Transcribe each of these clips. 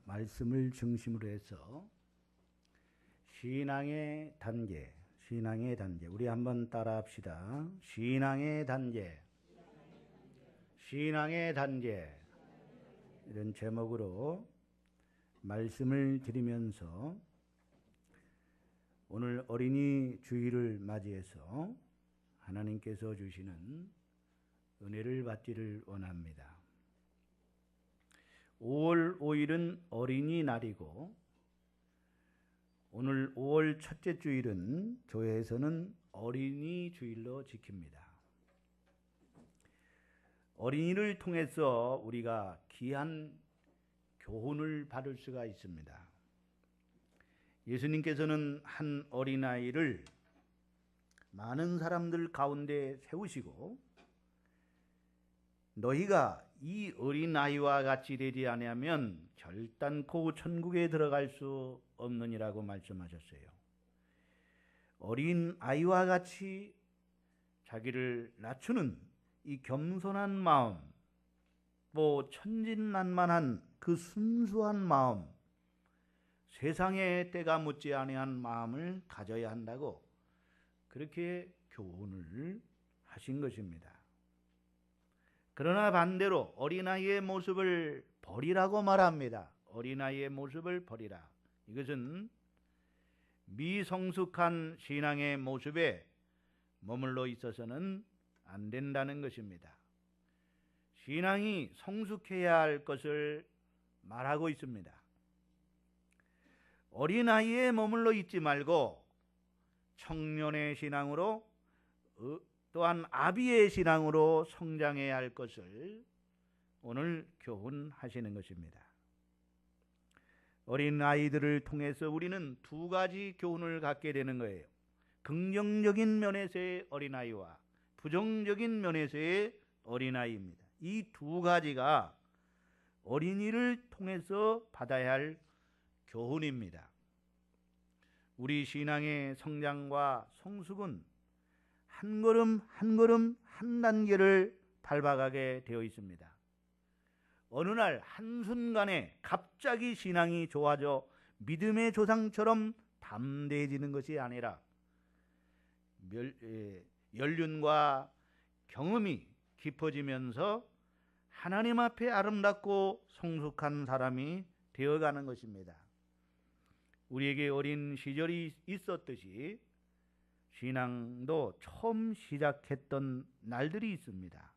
말씀을 중심으로 해서 신앙의 단계, 우리 한번 따라 합시다. 신앙의 단계, 이런 제목으로 말씀을 드리면서 오늘 어린이 주일을 맞이해서 하나님께서 주시는 은혜를 받기를 원합니다. 5월 5일은 어린이날이고 오늘 5월 첫째 주일은 교회에서는 어린이 주일로 지킵니다. 어린이를 통해서 우리가 귀한 교훈을 받을 수가 있습니다. 예수님께서는 한 어린아이를 많은 사람들 가운데 세우시고 너희가 이 어린아이와 같이 되지 아니하면 결단코 천국에 들어갈 수 없느니라고 말씀하셨어요. 어린아이와 같이 자기를 낮추는 이 겸손한 마음, 또 천진난만한 그 순수한 마음, 세상에 때가 묻지 아니한 마음을 가져야 한다고 그렇게 교훈을 하신 것입니다. 그러나 반대로 어린아이의 모습을 버리라고 말합니다. 어린아이의 모습을 버리라. 이것은 미성숙한 신앙의 모습에 머물러 있어서는 안 된다는 것입니다. 신앙이 성숙해야 할 것을 말하고 있습니다. 어린아이에 머물러 있지 말고 청년의 신앙으로 또한 아비의 신앙으로 성장해야 할 것을 오늘 교훈하시는 것입니다. 어린아이들을 통해서 우리는 두 가지 교훈을 갖게 되는 거예요. 긍정적인 면에서의 어린아이와 부정적인 면에서의 어린아이입니다. 이 두 가지가 어린이를 통해서 받아야 할 교훈입니다. 우리 신앙의 성장과 성숙은 한 걸음 한 걸음 한 단계를 밟아가게 되어 있습니다. 어느 날 한순간에 갑자기 신앙이 좋아져 믿음의 조상처럼 담대해지는 것이 아니라 연륜과 경험이 깊어지면서 하나님 앞에 아름답고 성숙한 사람이 되어가는 것입니다. 우리에게 어린 시절이 있었듯이 신앙도 처음 시작했던 날들이 있습니다.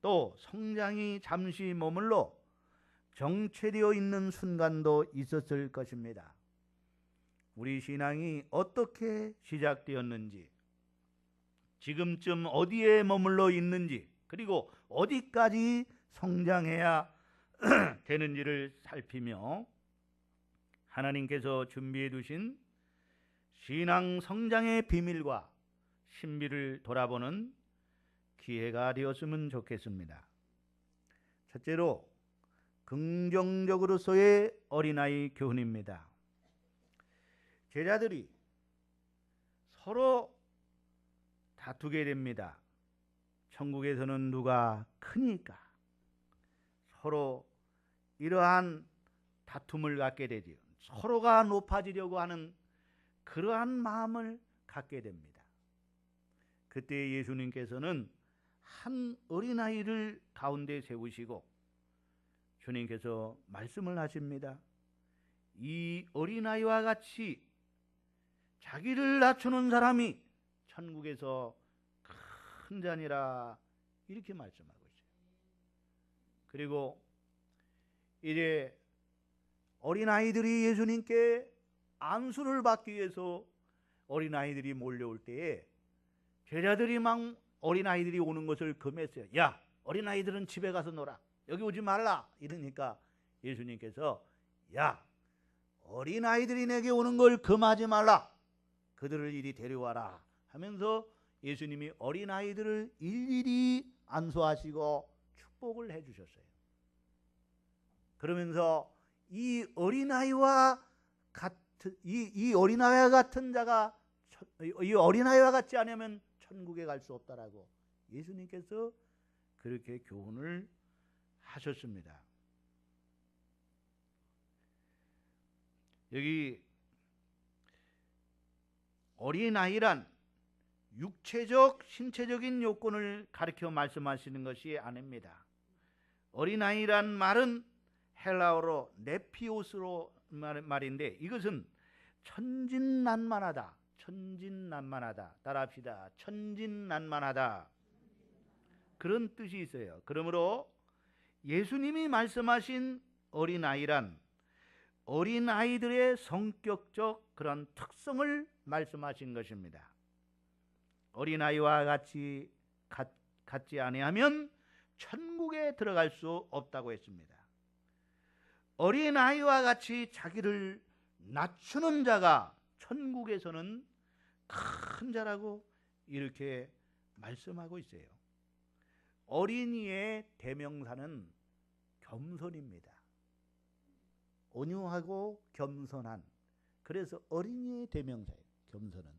또 성장이 잠시 머물러 정체되어 있는 순간도 있었을 것입니다. 우리 신앙이 어떻게 시작되었는지, 지금쯤 어디에 머물러 있는지, 그리고 어디까지 성장해야 되는지를 살피며 하나님께서 준비해 두신 신앙 성장의 비밀과 신비를 돌아보는 기회가 되었으면 좋겠습니다. 첫째로 긍정적으로서의 어린아이 교훈입니다. 제자들이 서로 다투게 됩니다. 천국에서는 누가 크니까 서로 이러한 다툼을 갖게 되지요. 서로가 높아지려고 하는 그러한 마음을 갖게 됩니다. 그때 예수님께서는 한 어린아이를 가운데 세우시고 주님께서 말씀을 하십니다. 이 어린아이와 같이 자기를 낮추는 사람이 천국에서 큰 자니라, 이렇게 말씀하고 있어요. 그리고 이제 어린아이들이 예수님께 안수를 받기 위해서 어린아이들이 몰려올 때에 제자들이 막 어린아이들이 오는 것을 금했어요. 야, 어린아이들은 집에 가서 놀아, 여기 오지 말라, 이러니까 예수님께서 야, 어린아이들이 내게 오는 걸 금하지 말라, 그들을 이리 데려와라 하면서 예수님이 어린아이들을 일일이 안수하시고 축복을 해주셨어요. 그러면서 이 어린아이와 같은 자가, 이 어린아이와 같지 않으면 천국에 갈 수 없다라고 예수님께서 그렇게 교훈을 하셨습니다. 여기 어린아이란 육체적, 신체적인 요건을 가리켜 말씀하시는 것이 아닙니다. 어린아이란 말은 헬라어로 네피오스로 말인데 이것은 천진난만하다, 천진난만하다. 따라합시다. 천진난만하다. 그런 뜻이 있어요. 그러므로 예수님이 말씀하신 어린아이란 어린아이들의 성격적 그런 특성을 말씀하신 것입니다. 어린아이와 같지 아니하면 천국에 들어갈 수 없다고 했습니다. 어린아이와 같이 자기를 낮추는 자가 천국에서는 큰 자라고 이렇게 말씀하고 있어요. 어린이의 대명사는 겸손입니다. 온유하고 겸손한, 그래서 어린이의 대명사예요. 겸손은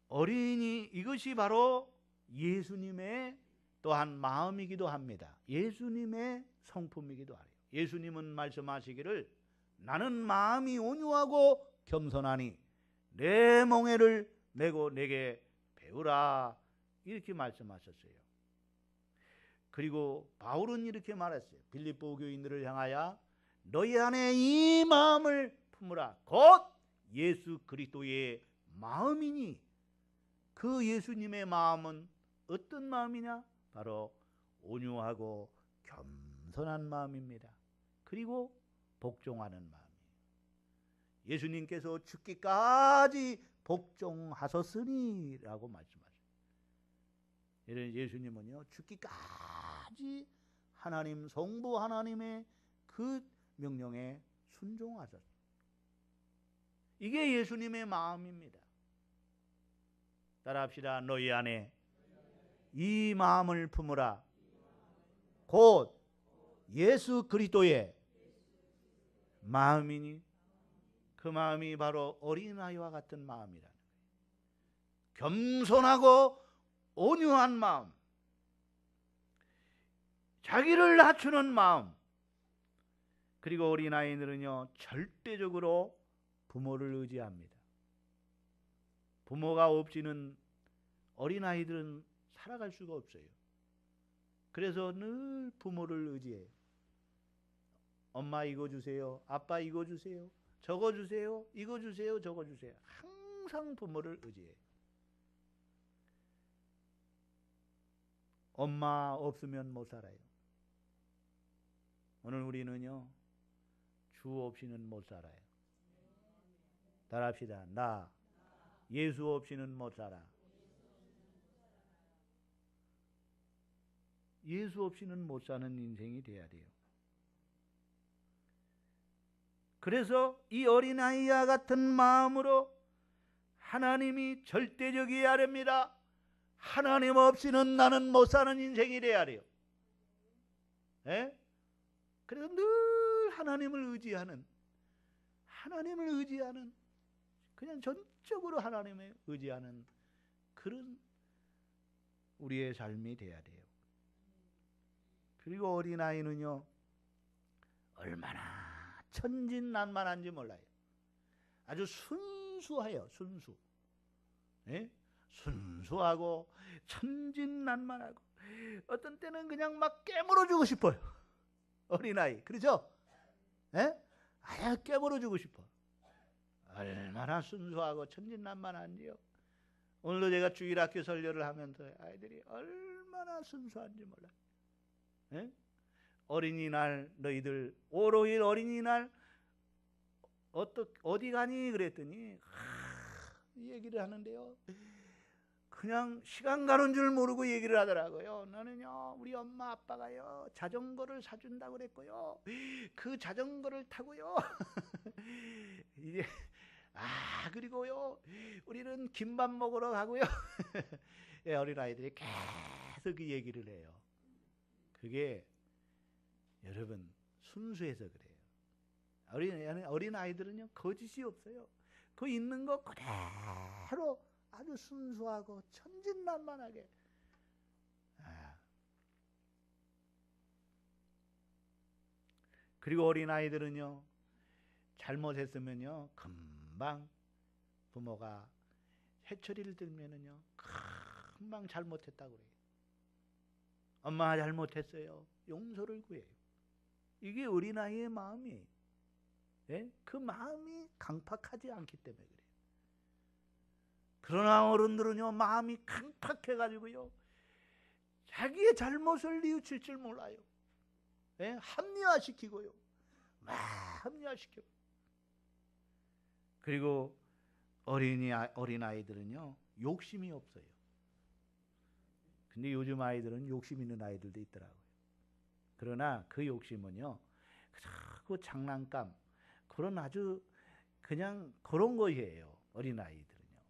어린이, 이것이 바로 예수님의 또한 마음이기도 합니다. 예수님의 성품이기도 하래요. 예수님은 말씀하시기를 나는 마음이 온유하고 겸손하니 내 멍에를 메고 내게 배우라, 이렇게 말씀하셨어요. 그리고 바울은 이렇게 말했어요. 빌립보 교인들을 향하여 너희 안에 이 마음을 품으라, 곧 예수 그리스도의 마음이니. 그 예수님의 마음은 어떤 마음이냐? 바로 온유하고 겸손한 마음입니다. 그리고 복종하는 마음이에요. 예수님께서 죽기까지 복종하셨으니라고 말씀하셨어요. 예수님은요, 죽기까지 하나님, 성부 하나님의 그 명령에 순종하셨어요. 이게 예수님의 마음입니다. 따라합시다. 너희 안에 이 마음을 품으라, 곧 예수 그리스도의 마음이니. 그 마음이 바로 어린아이와 같은 마음이라는 거예요. 겸손하고 온유한 마음, 자기를 낮추는 마음. 그리고 어린아이들은요, 절대적으로 부모를 의지합니다. 부모가 없이는 어린아이들은 살아갈 수가 없어요. 그래서 늘 부모를 의지해요. 엄마 이거 주세요, 아빠 이거 주세요, 저거 주세요, 이거 주세요, 저거 주세요. 항상 부모를 의지해요. 엄마 없으면 못 살아요. 오늘 우리는요, 주 없이는 못 살아요. 따라합시다. 나 예수 없이는 못 살아. 예수 없이는 못 사는 인생이 돼야 돼요. 그래서 이 어린아이와 같은 마음으로 하나님이 절대적이어야 됩니다. 하나님 없이는 나는 못 사는 인생이 돼야 돼요. 예? 그래서 늘 하나님을 의지하는, 그냥 전적으로 하나님을 의지하는 그런 우리의 삶이 돼야 돼요. 그리고 어린아이는요, 얼마나 천진난만한지 몰라요. 아주 순수해요. 순수. 예? 순수하고 천진난만하고 어떤 때는 그냥 막 깨물어주고 싶어요. 어린아이. 그렇죠? 예? 아야 깨물어주고 싶어. 얼마나 순수하고 천진난만한지요. 오늘도 제가 주일학교 설교를 하면서 아이들이 얼마나 순수한지 몰라요. 예? 어린이날 너희들 오로일 어린이날 어디 가니 그랬더니 얘기를 하는데요, 그냥 시간 가는 줄 모르고 얘기를 하더라고요. 나는요, 우리 엄마 아빠가요 자전거를 사준다고 그랬고요, 그 자전거를 타고요 이제 그리고요 우리는 김밥 먹으러 가고요. 예, 어린아이들이 계속 그 얘기를 해요. 그게 여러분 순수해서 그래요. 어린아이들은요 거짓이 없어요. 그 있는 거 그대로 아주 순수하고 천진난만하게. 그리고 어린아이들은요 잘못했으면요 금방 부모가 회초리를 들면은요 금방 잘못했다고 그래요. 엄마가 잘못했어요. 용서를 구해요. 이게 어린아이의 마음이에요. 예? 그 마음이 강팍하지 않기 때문에 그래요. 그러나 어른들은요 마음이 강팍해가지고요 자기의 잘못을 뉘우칠 줄 몰라요. 예? 합리화시키고요. 막 합리화시켜. 그리고 어린아이들은요 욕심이 없어요. 근데 요즘 아이들은 욕심 있는 아이들도 있더라고요. 그러나 그 욕심은요 그 장난감 그런 아주 그냥 그런 거예요. 어린아이들은요.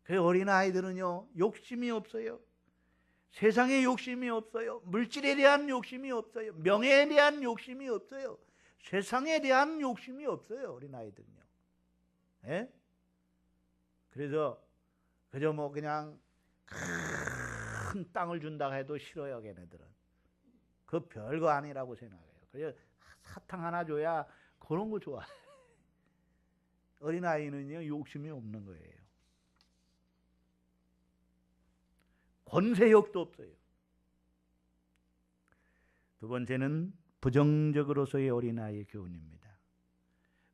그 어린아이들은요 욕심이 없어요. 세상에 욕심이 없어요. 물질에 대한 욕심이 없어요. 명예에 대한 욕심이 없어요. 세상에 대한 욕심이 없어요. 어린아이들은요. 예? 그래서 그저 뭐 그냥 큰 땅을 준다고 해도 싫어요. 걔네들은. 그 별거 아니라고 생각해요. 그래서 사탕 하나 줘야 그런 거 좋아해. 어린아이는요 욕심이 없는 거예요. 권세욕도 없어요. 두 번째는 부정적으로서의 어린아이의 교훈입니다.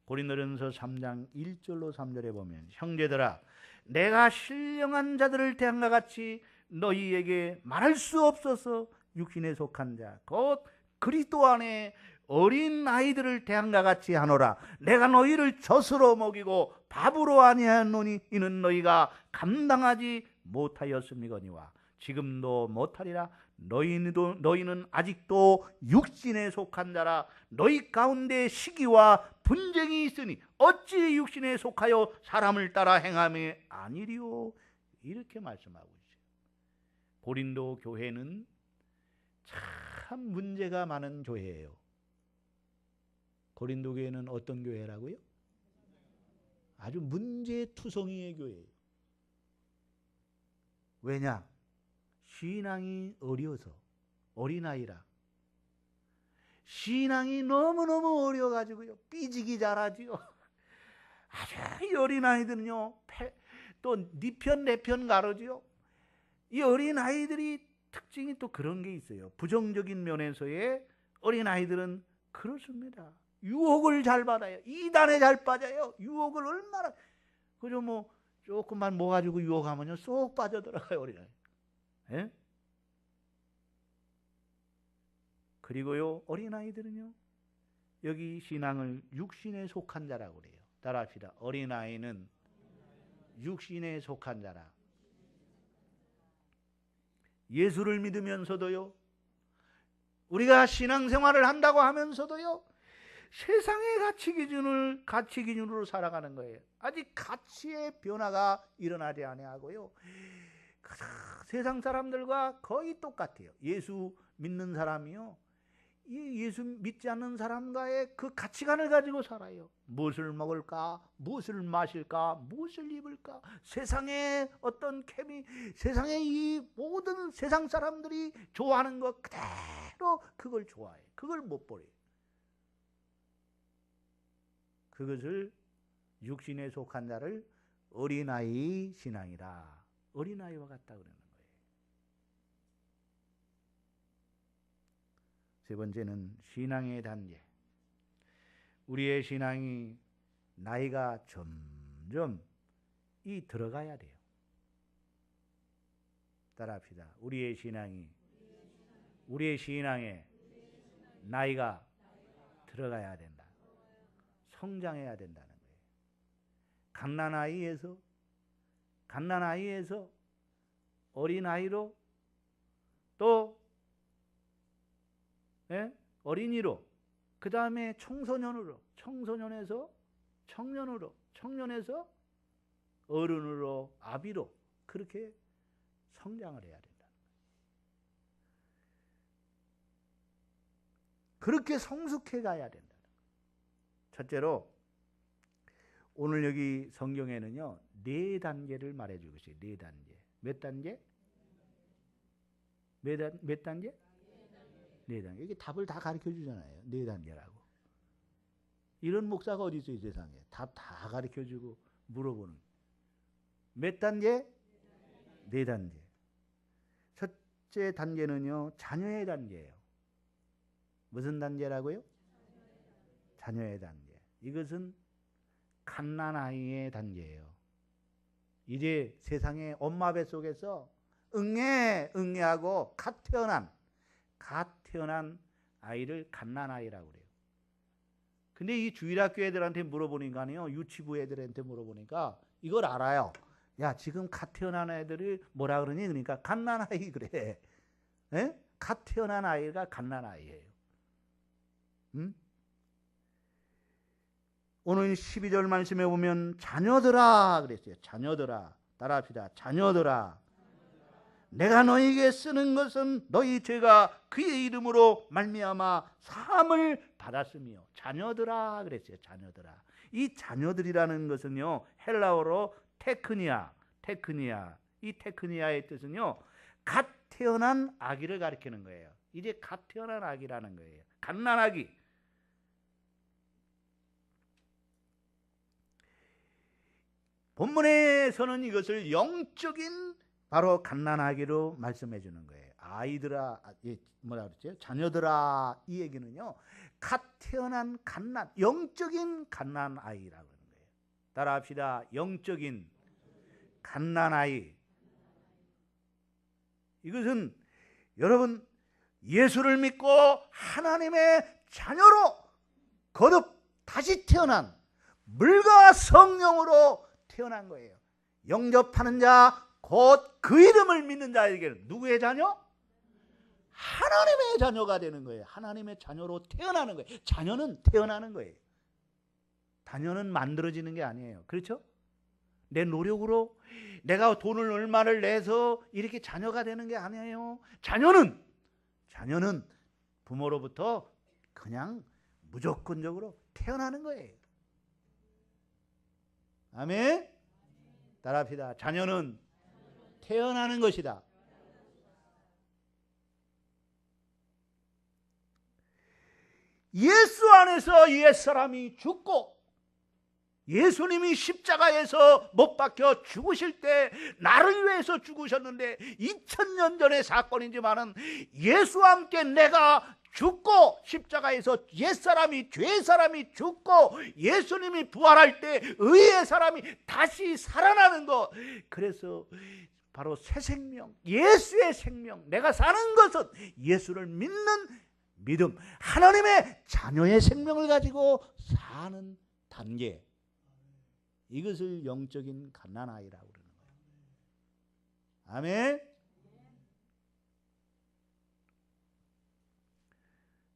고린도전서 3장 1절로 3절에 보면 형제들아 내가 신령한 자들을 대한과 같이 너희에게 말할 수 없어서 육신에 속한 자 곧 그리스도 안에 어린 아이들을 대한과 같이 하노라. 내가 너희를 젖으로 먹이고 밥으로 아니하노니 이는 너희가 감당하지 못하였음이거니와 지금도 못하리라. 너희는 아직도 육신에 속한 자라. 너희 가운데 시기와 분쟁이 있으니 어찌 육신에 속하여 사람을 따라 행함이 아니리요. 이렇게 말씀하고 있어요. 고린도 교회는 참 문제가 많은 교회예요. 고린도 교회는 어떤 교회라고요? 아주 문제투성이의 교회예요. 왜냐? 신앙이 어려서, 어린아이라. 신앙이 너무너무 어려가지고요. 삐지기 잘하지요. 아주 어린아이들은요. 또 니 편 내 편 가르지요. 이 어린아이들이 특징이 또 그런 게 있어요. 부정적인 면에서의 어린아이들은 그렇습니다. 유혹을 잘 받아요. 이단에 잘 빠져요. 유혹을 얼마나. 그죠 뭐 조금만 뭐 가지고 유혹하면요. 쏙 빠져들어가요. 어린아이. 예? 그리고요 어린아이들은요 여기 신앙을 육신에 속한 자라고 그래요. 따라합시다. 어린아이는 육신에 속한 자라. 예수를 믿으면서도요 우리가 신앙생활을 한다고 하면서도요 세상의 가치 기준으로 살아가는 거예요. 아직 가치의 변화가 일어나지 아니하고요 세상 사람들과 거의 똑같아요. 예수 믿는 사람이요 이 예수 믿지 않는 사람과의 그 가치관을 가지고 살아요. 무엇을 먹을까? 무엇을 마실까? 무엇을 입을까? 세상의 어떤 세상의 이 모든 세상 사람들이 좋아하는 것 그대로 그걸 좋아해요. 그걸 못 버려요. 그것을 육신에 속한 자를 어린아이 신앙이라. 어린아이와 같다 그러는 거예요. 세 번째는 신앙의 단계. 우리의 신앙이 나이가 점점 들어가야 돼요. 따라합시다. 우리의 신앙에 나이가 들어가야 된다. 성장해야 된다는 거예요. 갓난아이에서 어린아이로 또 어린이로 그 다음에 청소년으로 청소년에서 청년으로 청년에서 어른으로 아비로 그렇게 성장을 해야 된다. 그렇게 성숙해 가야 된다. 첫째로 오늘 여기 성경에는요 4단계를 말해주고 있어요. 4단계. 몇 단계? 몇 단계? 4단계. 이게 답을 다 가르쳐 주잖아요. 4단계라고. 이런 목사가 어디 있어요, 이 세상에. 다 가르쳐주고 물어보는. 몇 단계? 네 단계. 첫째 단계는요, 자녀의 단계예요. 무슨 단계라고요? 자녀의 단계. 이것은 갓난아이의 단계예요. 이제 세상에 엄마 뱃속에서 응애하고 갓 태어난 아이를 갓난아이라고 그래요. 근데 이 주일학교 애들한테 물어보니까요, 유치부 애들한테 물어보니까 이걸 알아요. 야, 지금 갓 태어난 애들이 뭐라 그러니? 그러니까 갓난아이 그래. 에? 갓 태어난 아이가 갓난아이예요. 응? 오늘 12절 말씀에 보면 자녀들아 그랬어요. 자녀들아. 따라합시다. 자녀들아. 내가 너희에게 쓰는 것은 너희 죄가 그의 이름으로 말미암아 사함을 받았으며. 자녀들아 그랬어요. 자녀들아. 이 자녀들이라는 것은요, 헬라어로 테크니아. 이 테크니아의 뜻은요, 갓 태어난 아기를 가리키는 거예요. 이제 갓 태어난 아기라는 거예요. 갓난아기. 본문에서는 이것을 영적인 바로 갓난아기로 말씀해 주는 거예요. 아이들아, 뭐라 그랬죠? 자녀들아, 이 얘기는요, 갓 태어난 영적인 갓난아이라고 하는 거예요. 따라합시다. 영적인 갓난아이. 이것은 여러분 예수를 믿고 하나님의 자녀로 거듭 다시 태어난 물과 성령으로 태어난 거예요. 영접하는 자 곧 그 이름을 믿는 자에게는 누구의 자녀? 하나님의 자녀가 되는 거예요. 하나님의 자녀로 태어나는 거예요. 자녀는 태어나는 거예요. 자녀는 만들어지는 게 아니에요. 그렇죠? 내 노력으로 내가 돈을 얼마를 내서 이렇게 자녀가 되는 게 아니에요. 자녀는 부모로부터 그냥 무조건적으로 태어나는 거예요. 아멘. 따라합시다. 자녀는 태어나는 것이다. 예수 안에서 옛사람이 죽고 예수님이 십자가에서 못 박혀 죽으실 때 나를 위해서 죽으셨는데 2000년 전의 사건이지만은 예수와 함께 내가 죽고 십자가에서 옛사람이 죄사람이 죽고 예수님이 부활할 때 의의 사람이 다시 살아나는 것. 그래서 바로 새 생명, 예수의 생명, 내가 사는 것은 예수를 믿는 믿음, 하나님의 자녀의 생명을 가지고 사는 단계. 이것을 영적인 갓난아이라고 그러는 거예요. 아멘.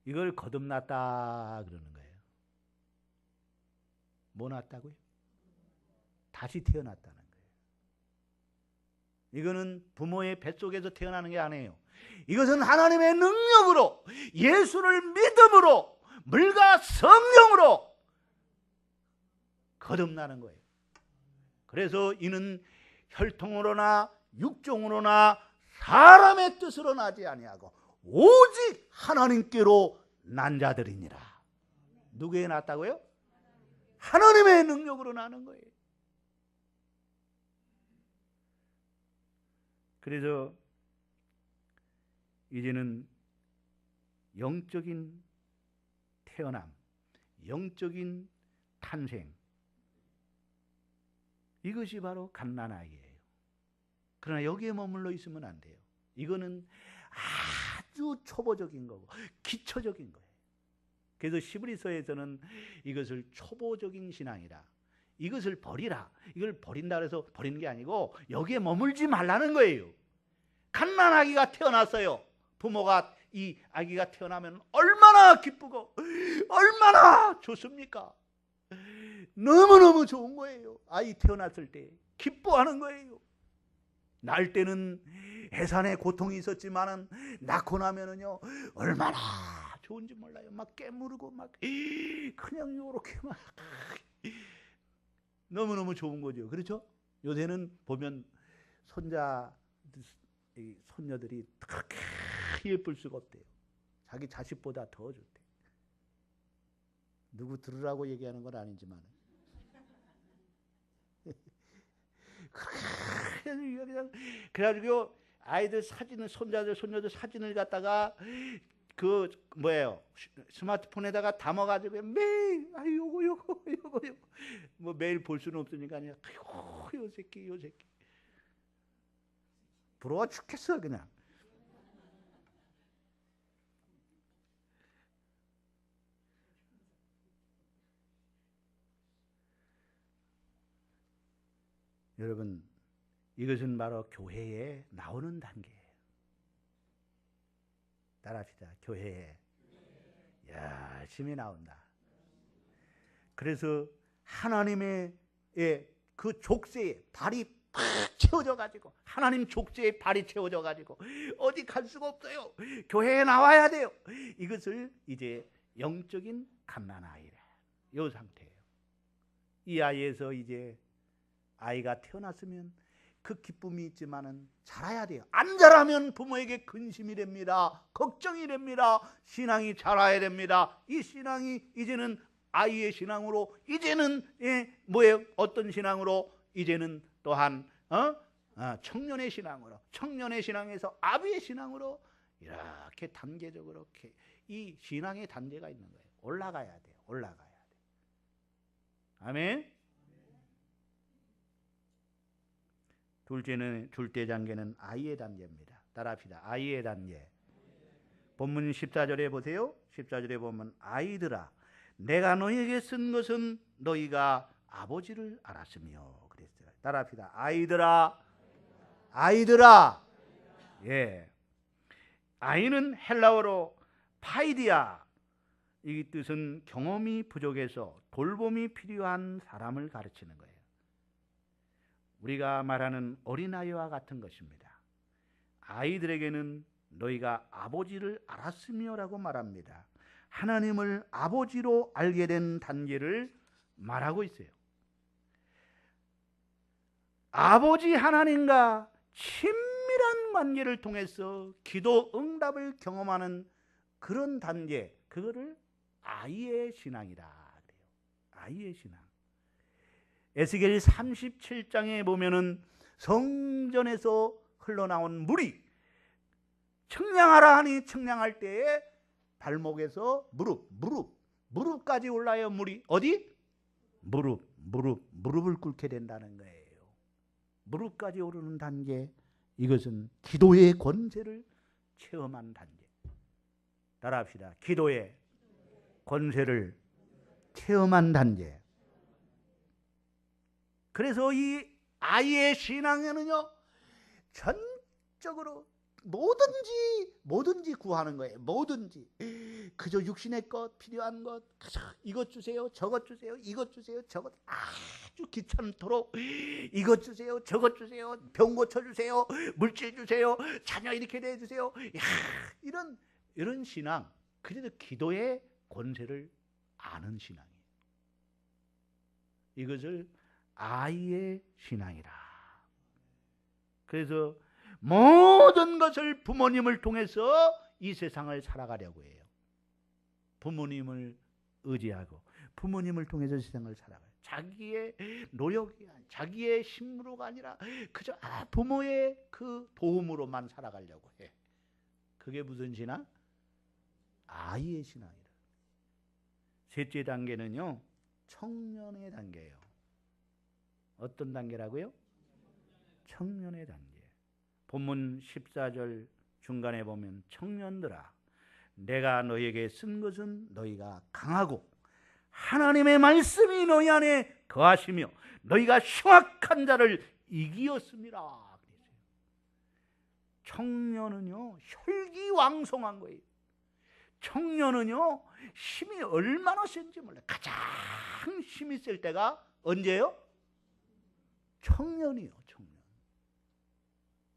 이걸 거듭났다 그러는 거예요. 뭐 났다고요? 다시 태어났다는 거예요. 이거는 부모의 뱃속에서 태어나는 게 아니에요. 이것은 하나님의 능력으로, 예수를 믿음으로, 물과 성령으로 거듭나는 거예요. 그래서 이는 혈통으로나 육종으로나 사람의 뜻으로 나지 아니하고 오직 하나님께로 난 자들이니라. 누구에 났다고요? 하나님의 능력으로 나는 거예요. 그래서 이제는 영적인 태어남, 영적인 탄생, 이것이 바로 갓난아이예요. 그러나 여기에 머물러 있으면 안 돼요. 이거는 아주 초보적인 거고 기초적인 거예요. 그래서 히브리서에서는 이것을 초보적인 신앙이라, 이것을 버리라, 이걸 버린다 그래서 버리는 게 아니고 여기에 머물지 말라는 거예요. 갓난아기가 태어났어요. 부모가 이 아기가 태어나면 얼마나 기쁘고 얼마나 좋습니까? 너무너무 좋은 거예요. 아이 태어났을 때 기뻐하는 거예요. 날 때는 해산의 고통이 있었지만은 낳고 나면은요 얼마나 좋은지 몰라요. 막 깨무르고 막 그냥 요렇게 막 너무너무 좋은 거죠. 그렇죠? 요새는 보면 손녀들이 그렇게 예쁠 수가 없대요. 자기 자식보다 더 좋대. 누구 들으라고 얘기하는 건 아니지만 그래가지고 아이들 사진을 손자들 손녀들 사진을 갖다가 그 뭐예요 스마트폰에다가 담아가지고 매일 요거 뭐 매일 볼 수는 없으니까 그냥 아이고 요 새끼 부러워 죽겠어 그냥. 여러분 이것은 바로 교회에 나오는 단계예요. 따라합시다. 교회에 열심히 나온다. 그래서 하나님의 그 족쇄에 발이 팍 채워져 가지고 하나님 족쇄에 발이 채워져 가지고 어디 갈 수가 없어요. 교회에 나와야 돼요. 이것을 이제 영적인 갓난아이래. 이 상태예요. 이 아이에서 이제 아이가 태어났으면 그 기쁨이 있지만은 자라야 돼요. 안 자라면 부모에게 근심이 됩니다. 걱정이 됩니다. 신앙이 자라야 됩니다. 이 신앙이 이제는 아이의 신앙으로 이제는 뭐예요? 어떤 신앙으로 이제는 또한 청년의 신앙으로 청년의 신앙에서 아비의 신앙으로 이렇게 단계적으로 이렇게 이 신앙의 단계가 있는 거예요. 올라가야 돼요. 올라가야 돼요. 아멘. 둘째 단계는 아이의 단계입니다. 따라합시다. 아이의 단계. 본문 14절에 보세요. 14절에 보면 아이들아 내가 너희에게 쓴 것은 너희가 아버지를 알았으며 그랬어요. 따라합시다. 아이들아. 아이들아. 예. 아이는 헬라어로 파이디아. 이 뜻은 경험이 부족해서 돌봄이 필요한 사람을 가르치는 거예요. 우리가 말하는 어린아이와 같은 것입니다. 아이들에게는 너희가 아버지를 알았으며 라고 말합니다. 하나님을 아버지로 알게 된 단계를 말하고 있어요. 아버지 하나님과 친밀한 관계를 통해서 기도 응답을 경험하는 그런 단계, 그거를 아이의 신앙이라 그래요. 아이의 신앙. 에스겔 37장에 보면은 성전에서 흘러나온 물이 청량하라 하니 청량할 때에 발목에서 무릎까지 올라요. 물이 어디? 무릎을 꿇게 된다는 거예요. 무릎까지 오르는 단계, 이것은 기도의 권세를 체험한 단계. 따라합시다. 기도의 권세를 체험한 단계. 그래서 이 아이의 신앙에는요 전적으로 뭐든지 구하는 거예요. 뭐든지 그저 육신의 것 필요한 것 그저 이것 주세요 저것 주세요 이것 주세요 저것 아주 귀찮도록 이것 주세요 저것 주세요 병 고쳐주세요 물질 주세요 자녀 이렇게 내주세요. 이런 신앙, 그래도 기도의 권세를 아는 신앙이에요. 이것을 아이의 신앙이라. 그래서 모든 것을 부모님을 통해서 이 세상을 살아가려고 해요. 부모님을 의지하고 부모님을 통해서 세상을 살아가요. 자기의 노력이 자기의 힘으로가 아니라 그저 부모의 그 도움으로만 살아가려고 해. 그게 무슨 신앙? 아이의 신앙이라. 셋째 단계는요 청년의 단계예요. 어떤 단계라고요? 청년의 단계. 본문 14절 중간에 보면 청년들아 내가 너희에게 쓴 것은 너희가 강하고 하나님의 말씀이 너희 안에 거하시며 너희가 흉악한 자를 이기었습니다. 청년은요 혈기왕성한 거예요. 청년은요 힘이 얼마나 센지 몰라요. 가장 힘이 셀 때가 언제예요? 청년이요. 청년.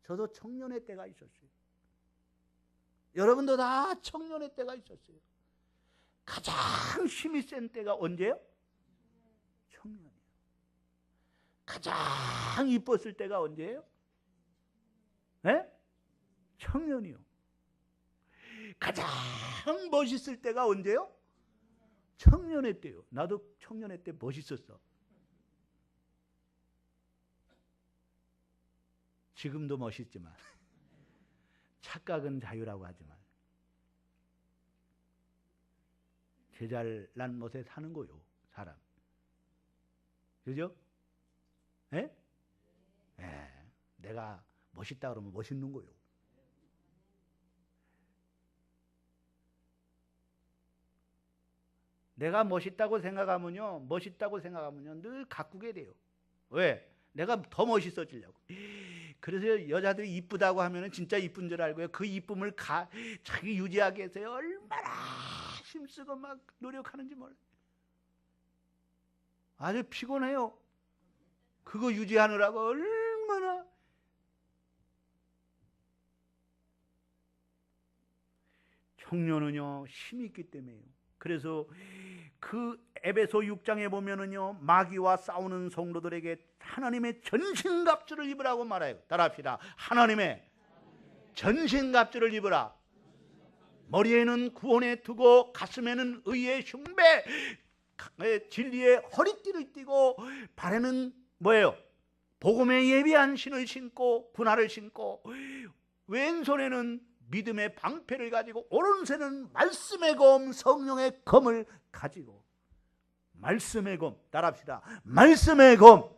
저도 청년의 때가 있었어요. 여러분도 다 청년의 때가 있었어요. 가장 힘이 센 때가 언제예요? 청년이요. 가장 이뻤을 때가 언제예요? 네? 청년이요. 가장 멋있을 때가 언제요? 청년회 때요. 나도 청년회 때 멋있었어. 지금도 멋있지만 착각은 자유라고 하지만 제잘난 못에 사는 거요. 사람. 그죠? 예? 예. 내가 멋있다 그러면 멋있는 거요. 내가 멋있다고 생각하면요. 늘 가꾸게 돼요. 왜? 내가 더 멋있어지려고. 그래서 여자들이 이쁘다고 하면은 진짜 이쁜 줄 알고요. 그 이쁨을 자기 유지하기 위해서 얼마나 힘쓰고 막 노력하는지 몰라요. 아주 피곤해요. 그거 유지하느라고 얼마나. 청년은요, 힘이 있기 때문에요. 그래서 그 에베소 6장에 보면은요, 마귀와 싸우는 성도들에게 하나님의 전신갑주를 입으라고 말해요. 따라합시다. 하나님의 전신갑주를 입으라. 머리에는 구원에 두고 가슴에는 의의 흉배, 진리의 허리띠를 띠고 발에는 뭐예요? 복음에 예비한 신을 신고 군화를 신고 왼손에는 믿음의 방패를 가지고 오른손에는 말씀의 검, 성령의 검을 가지고. 말씀의 검, 따라합시다. 말씀의 검.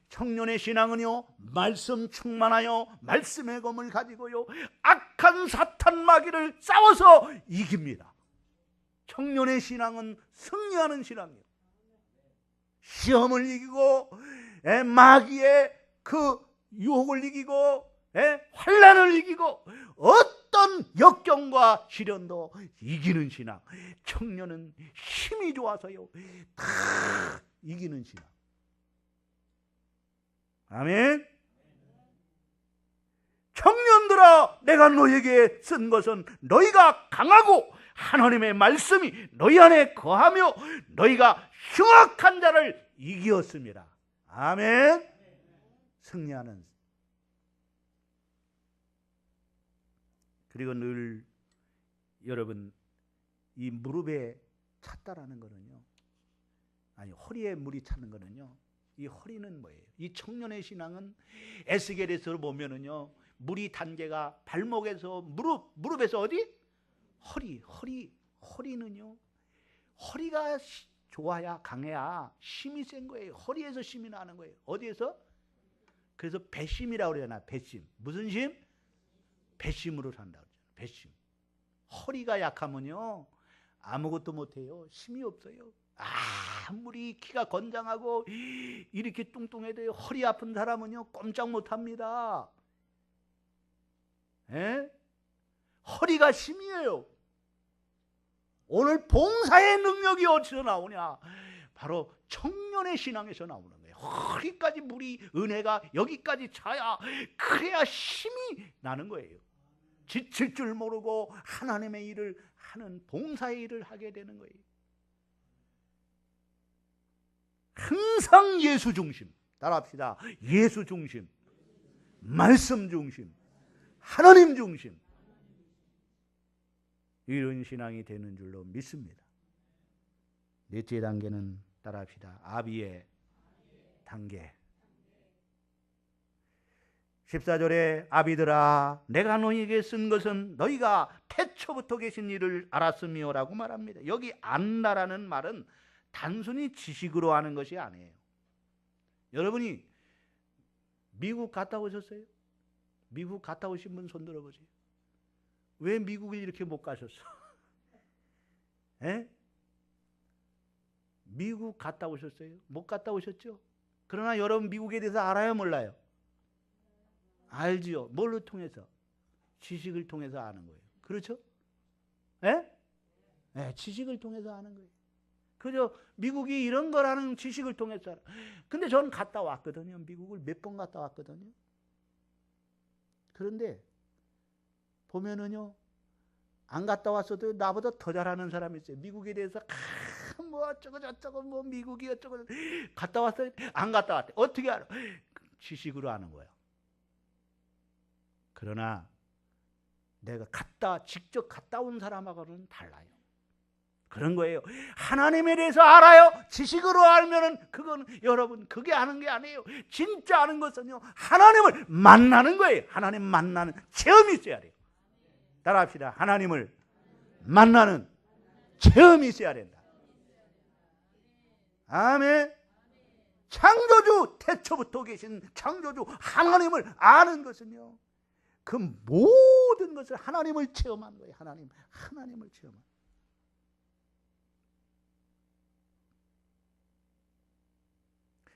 청년의 신앙은요, 말씀 충만하여 말씀의 검을 가지고요, 악한 사탄 마귀를 싸워서 이깁니다. 청년의 신앙은 승리하는 신앙이에요. 시험을 이기고 마귀의 그 유혹을 이기고 환난을 이기고 어떤 역경과 시련도 이기는 신앙. 청년은 힘이 좋아서요 다 이기는 신앙. 아멘. 청년들아, 내가 너에게 쓴 것은 너희가 강하고 하나님의 말씀이 너희 안에 거하며 너희가 흉악한 자를 이기었습니다. 아멘. 승리하는. 그리고 늘 여러분, 이 무릎에 찼다라는 거는요, 아니 허리에 물이 차는 거는요, 이 허리는 뭐예요? 이 청년의 신앙은 에스겔에서 보면은요, 물이 단계가 발목에서 무릎에서 어디? 허리는요, 허리가 좋아야 강해야 힘이 센 거예요. 허리에서 힘이 나는 거예요. 어디에서? 그래서 배심이라고 그러잖아. 배심. 무슨 심? 배심으로 산다고 그러잖아. 배심. 허리가 약하면요, 아무것도 못해요. 힘이 없어요. 아무리 키가 건장하고 이렇게 뚱뚱해도 허리 아픈 사람은요, 꼼짝 못합니다. 허리가 힘이에요. 오늘 봉사의 능력이 어디서 나오냐? 바로 청년의 신앙에서 나오는 거예요. 허리까지 물이, 은혜가 여기까지 차야, 그래야 힘이 나는 거예요. 지칠 줄 모르고 하나님의 일을 하는, 봉사의 일을 하게 되는 거예요. 항상 예수 중심. 따라합시다. 예수 중심, 말씀 중심, 하나님 중심. 이런 신앙이 되는 줄로 믿습니다. 넷째 단계는 따라합시다. 아비의 단계. 14절에 아비들아, 내가 너희에게 쓴 것은 너희가 태초부터 계신 일을 알았으며라고 말합니다. 여기 안다라는 말은 단순히 지식으로 하는 것이 아니에요. 여러분이 미국 갔다 오셨어요? 미국 갔다 오신 분 손 들어보세요. 왜 미국에 이렇게 못 가셨어? 미국 갔다 오셨어요? 못 갔다 오셨죠? 그러나 여러분 미국에 대해서 알아요, 몰라요? 알지요. 뭘로 통해서? 지식을 통해서 아는 거예요. 그렇죠? 지식을 통해서 아는 거예요. 그죠? 미국이 이런 거라는 지식을 통해서 알아. 근데 저는 갔다 왔거든요. 미국을 몇 번 갔다 왔거든요. 그런데 보면은요, 안 갔다 왔어도 나보다 더 잘하는 사람이 있어요. 미국에 대해서 뭐 어쩌고 저쩌고, 뭐 미국이 어쩌고, 갔다 왔어요? 안 갔다 왔대. 어떻게 알아? 지식으로 아는 거예요. 그러나 내가 직접 갔다 온 사람하고는 달라요. 그런 거예요. 하나님에 대해서 알아요. 지식으로 알면은 그건 여러분 그게 아는 게 아니에요. 진짜 아는 것은요, 하나님을 만나는 거예요. 하나님 만나는 체험이 있어야 돼요. 따라합시다. 하나님을 만나는 체험이 있어야 된다. 아멘. 창조주, 태초부터 계신 창조주 하나님을 아는 것은요, 그 모든 것을 하나님을 체험한 거예요. 하나님을 체험한.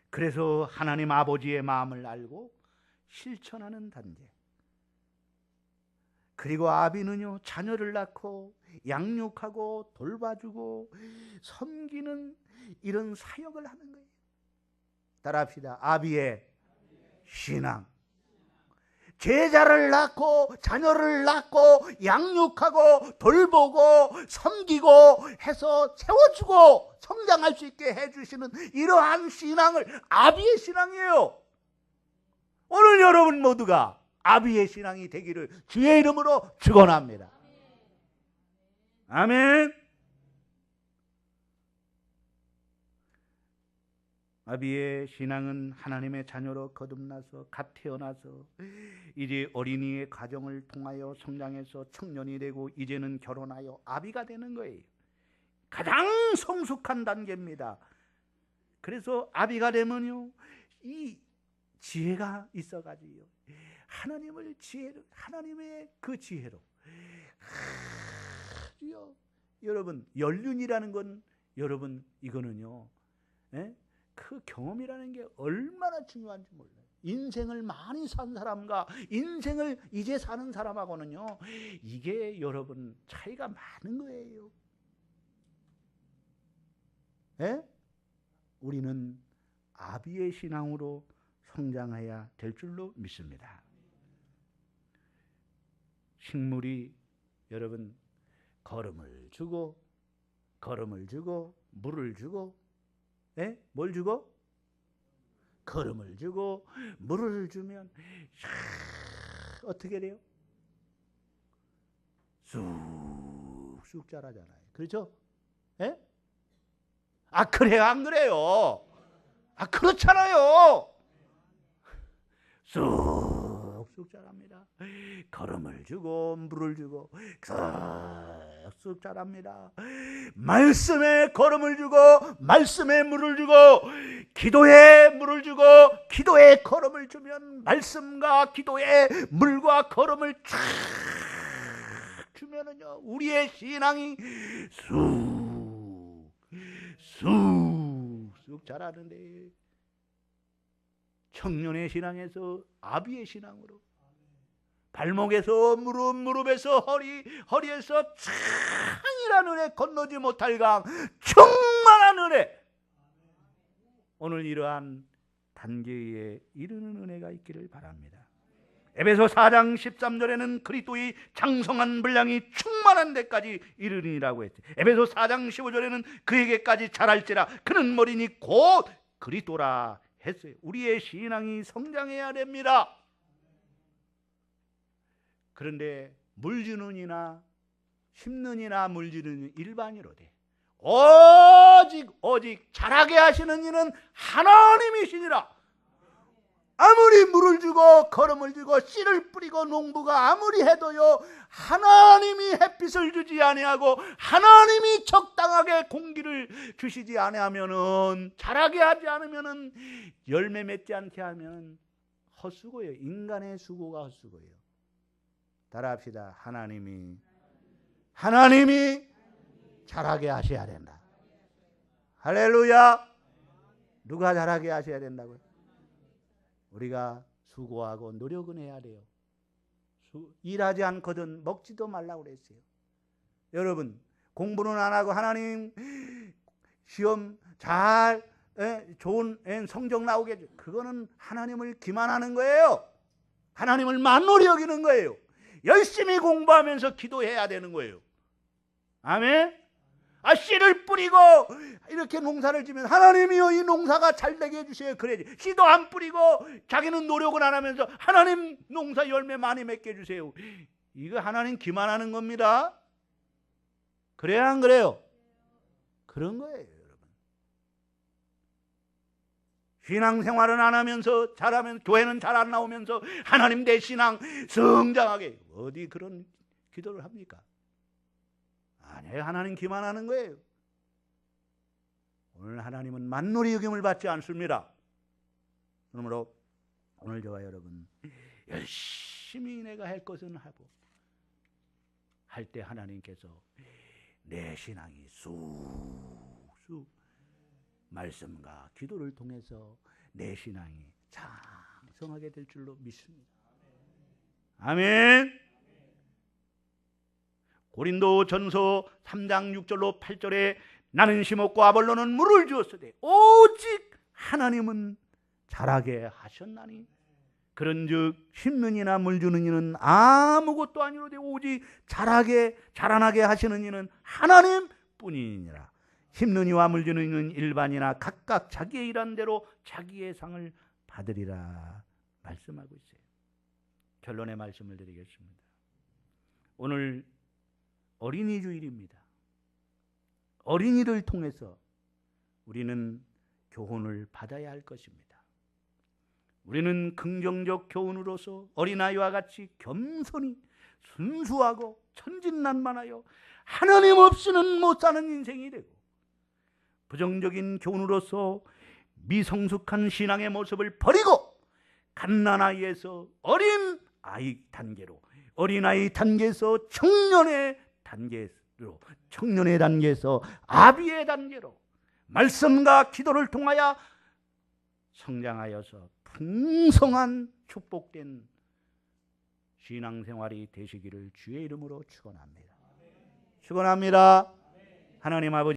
그래서 하나님 아버지의 마음을 알고 실천하는 단계. 그리고 아비는요, 자녀를 낳고 양육하고 돌봐주고 섬기는 이런 사역을 하는 거예요. 따라합시다. 아비의 신앙. 제자를 낳고 자녀를 낳고 양육하고 돌보고 섬기고 해서 세워주고 성장할 수 있게 해주시는 이러한 신앙을 아비의 신앙이에요. 오늘 여러분 모두가 아비의 신앙이 되기를 주의 이름으로 축원합니다. 아멘. 아비의 신앙은 하나님의 자녀로 거듭나서 갓 태어나서 이제 어린이의 가정을 통하여 성장해서 청년이 되고 이제는 결혼하여 아비가 되는 거예요. 가장 성숙한 단계입니다. 그래서 아비가 되면요, 이 지혜가 있어가지고요, 하나님의 그 지혜로 아주요, 여러분 연륜이라는 건 여러분 이거는요, 그 경험이라는 게 얼마나 중요한지 몰라요. 인생을 많이 산 사람과 인생을 이제 사는 사람하고는요, 이게 여러분 차이가 많은 거예요. 우리는 아비의 신앙으로 성장해야 될 줄로 믿습니다. 식물이 여러분 걸음을 주고 물을 주고, 뭘 주고? 걸음을 주고 물을 주면 어떻게 돼요? 쑥쑥 자라잖아요. 그렇죠? 그래요? 안 그래요? 그렇잖아요. 쑥쑥 자랍니다. 걸음을 주고 물을 주고 쑥쑥 자랍니다. 말씀에 걸음을 주고 말씀에 물을 주고 기도에 물을 주고 기도에 걸음을 주면 말씀과 기도에 물과 걸음을 쫙 주면은요, 우리의 신앙이 쑥쑥 자라는데, 청년의 신앙에서 아비의 신앙으로, 발목에서 무릎에서 허리에서 창이라는 은혜, 건너지 못할 강 충만한 은혜, 오늘 이러한 단계에 이르는 은혜가 있기를 바랍니다. 에베소 4장 13절에는 그리스도의 장성한 분량이 충만한 데까지 이르니라고 했죠. 에베소 4장 15절에는 그에게까지 자랄지라 그는 머리니 곧 그리스도라 했어요. 우리의 신앙이 성장해야 됩니다. 그런데 물 주는 이나 심는 이나 물 주는 일반이로 돼. 오직 자라게 하시는 이는 하나님이시니라. 아무리 물을 주고 걸음을 주고 씨를 뿌리고 농부가 아무리 해도요, 하나님이 햇빛을 주지 아니하고 하나님이 적당하게 공기를 주시지 아니하면은, 자라게 하지 않으면은, 열매 맺지 않게 하면 헛수고예요. 인간의 수고가 헛수고예요. 따라합시다. 하나님이 자라게 하셔야 된다. 할렐루야. 누가 자라게 하셔야 된다고요? 우리가 수고하고 노력은 해야 돼요. 일하지 않거든 먹지도 말라고 그랬어요. 여러분, 공부는 안 하고 하나님 시험 잘 좋은 성적 나오게 해줘. 그거는 하나님을 기만하는 거예요. 하나님을 만홀히 여기는 거예요. 열심히 공부하면서 기도해야 되는 거예요. 아멘. 씨를 뿌리고 이렇게 농사를 지면 하나님이여 이 농사가 잘 되게 해주세요. 그래야지. 씨도 안 뿌리고 자기는 노력을 안 하면서 하나님 농사 열매 많이 맺게 해주세요. 이거 하나님 기만하는 겁니다. 그래요, 안 그래요? 그런 거예요, 여러분. 신앙생활은 안 하면서 잘하면 교회는 잘 안 나오면서 하나님 내 신앙 성장하게 어디 그런 기도를 합니까? 아니에요. 하나님 기만하는 거예요. 오늘 하나님은 만놀이 여김을 받지 않습니다. 그러므로 오늘 저와 여러분 열심히 내가 할 것은 하고 할 때 하나님께서 내 신앙이 쑥쑥 말씀과 기도를 통해서 내 신앙이 장성하게 될 줄로 믿습니다. 아멘. 고린도전서 3장 6절로 8절에 나는 심었고 아볼로는 물을 주었으되 오직 하나님은 자라게 하셨나니 그런즉 심는 이나 물 주는 이는 아무것도 아니로되 오직 자라나게 하시는 이는 하나님뿐이니라. 심는 이와 물 주는 이는 일반이나 각각 자기의 일한 대로 자기의 상을 받으리라 말씀하고 있어요. 결론의 말씀을 드리겠습니다. 오늘 어린이 주일입니다. 어린이를 통해서 우리는 교훈을 받아야 할 것입니다. 우리는 긍정적 교훈으로서 어린아이와 같이 겸손히 순수하고 천진난만하여 하나님 없이는 못 사는 인생이 되고, 부정적인 교훈으로서 미성숙한 신앙의 모습을 버리고 갓난아이에서 어린아이 단계로, 어린아이 단계에서 청년의 단계로, 청년의 단계에서 아비의 단계로 말씀과 기도를 통하여 성장하여서 풍성한 축복된 신앙생활이 되시기를 주의 이름으로 축원합니다. 축원합니다. 하나님 아버지